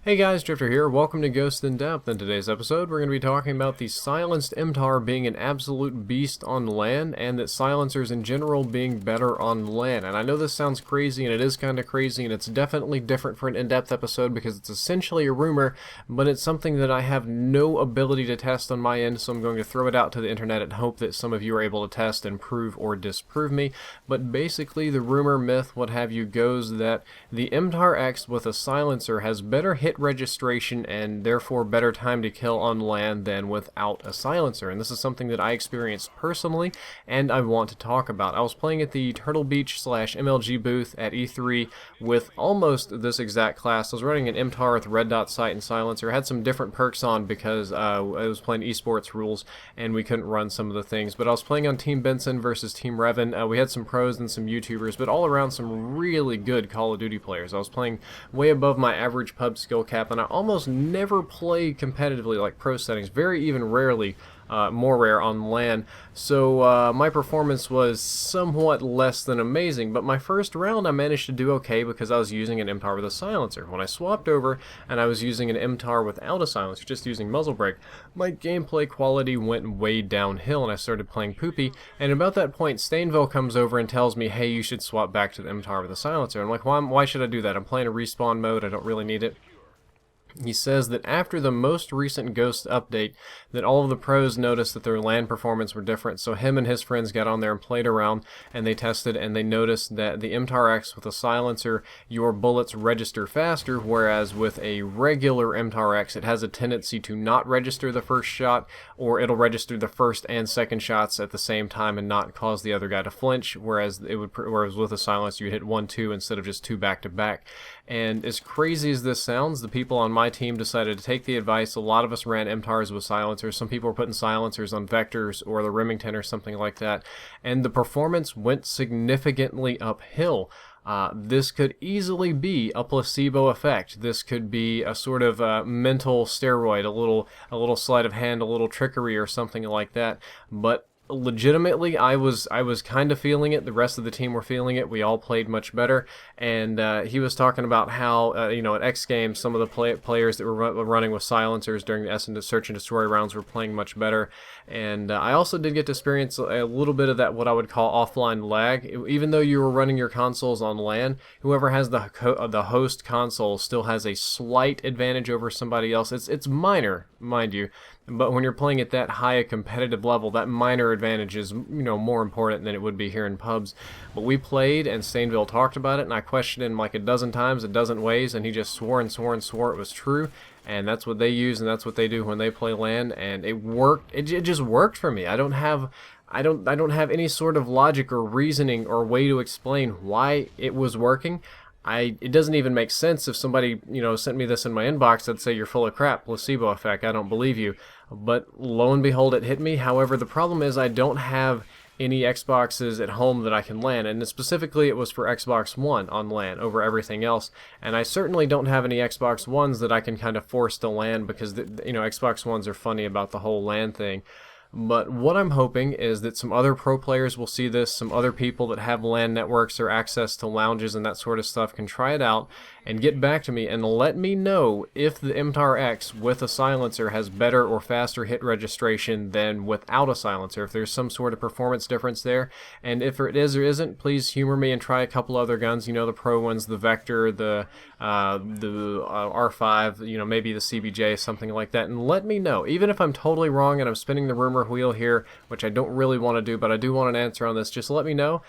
Hey guys, Drifter here. Welcome to Ghosts in Depth. In today's episode, we're going to be talking about the silenced MTAR being an absolute beast on LAN, and that silencers in general being better on LAN. And I know this sounds crazy, and it is kind of crazy, and it's definitely different for an in-depth episode because it's essentially a rumor, but it's something that I have no ability to test on my end, so I'm going to throw it out to the internet and hope that some of you are able to test and prove or disprove me. But basically, the rumor, myth, what have you, goes that the MTAR-X with a silencer has better hit registration and therefore better time to kill on LAN than without a silencer, and this is something that I experienced personally and I want to talk about. I was playing at the Turtle Beach / MLG booth at E3 with almost this exact class. I was running an MTAR with red dot sight and silencer. I had some different perks on because I was playing esports rules and we couldn't run some of the things, but I was playing on Team Benson versus Team Revan. We had some pros and some YouTubers, but all around some really good Call of Duty players. I was playing way above my average pub skill cap, and I almost never play competitively like pro settings, very even rarely, more rare on LAN, so my performance was somewhat less than amazing, but my first round I managed to do okay because I was using an MTAR with a silencer. When I swapped over and I was using an MTAR without a silencer, just using muzzle brake, my gameplay quality went way downhill and I started playing poopy, and about that point Stainville comes over and tells me, hey, you should swap back to the MTAR with a silencer. I'm like, why should I do that? I'm playing a respawn mode, I don't really need it. He says that after the most recent Ghost update, that all of the pros noticed that their LAN performance were different, so him and his friends got on there and played around, and they tested, and they noticed that the MTAR-X with a silencer, your bullets register faster, whereas with a regular MTAR-X, it has a tendency to not register the first shot, or it'll register the first and second shots at the same time and not cause the other guy to flinch, whereas with a silencer, you hit 1-2 instead of just 2 back-to-back. And as crazy as this sounds, the people on my team decided to take the advice. A lot of us ran MTARs with silencers. Some people were putting silencers on Vectors or the Remington or something like that, and the performance went significantly uphill. This could easily be a placebo effect. This could be a sort of mental steroid, a little sleight of hand, a little trickery or something like that. But legitimately, I was kind of feeling it. The rest of the team were feeling it. We all played much better, and he was talking about how at X Games, some of the players that were running with silencers during the search and destroy rounds were playing much better. And I also did get to experience a little bit of that, what I would call offline lag. Even though you were running your consoles on LAN, whoever has the host console still has a slight advantage over somebody else. It's minor, mind you, but when you're playing at that high a competitive level, that minor advantage is more important than it would be here in pubs. But we played, and Stainville talked about it, and I questioned him like a dozen times, a dozen ways, and he just swore and swore and swore it was true. And that's what they use, and that's what they do when they play LAN, and it worked. It just worked for me. I don't have any sort of logic or reasoning or way to explain why it was working. It doesn't even make sense. If somebody, sent me this in my inbox, I'd say you're full of crap, placebo effect, I don't believe you. But lo and behold, it hit me. However, the problem is I don't have any Xboxes at home that I can LAN, and specifically it was for Xbox One on LAN over everything else, and I certainly don't have any Xbox Ones that I can kind of force to LAN because Xbox Ones are funny about the whole LAN thing. But what I'm hoping is that some other pro players will see this, some other people that have LAN networks or access to lounges and that sort of stuff can try it out and get back to me and let me know if the MTAR-X with a silencer has better or faster hit registration than without a silencer, if there's some sort of performance difference there. And if it is or isn't, please humor me and try a couple other guns, the pro ones, the Vector, the R5, maybe the CBJ, something like that, and let me know. Even if I'm totally wrong and I'm spinning the rumor wheel here, which I don't really want to do, but I do want an answer on this, just let me know.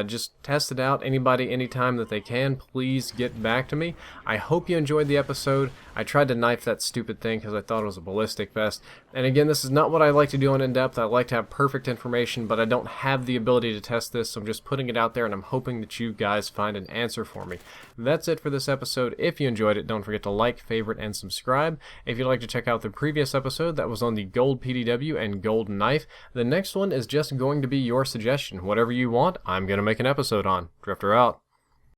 Just test it out. Anybody, anytime that they can, please get back to me. I hope you enjoyed the episode. I tried to knife that stupid thing because I thought it was a ballistic vest. And again, this is not what I like to do on In-Depth. I like to have perfect information, but I don't have the ability to test this, so I'm just putting it out there, and I'm hoping that you guys find an answer for me. That's it for this episode. If you enjoyed it, don't forget to like, favorite, and subscribe. If you'd like to check out the previous episode, that was on the gold PDW and gold knife. The next one is just going to be your suggestion. Whatever you want, I'm going to make an episode on. Drifter out.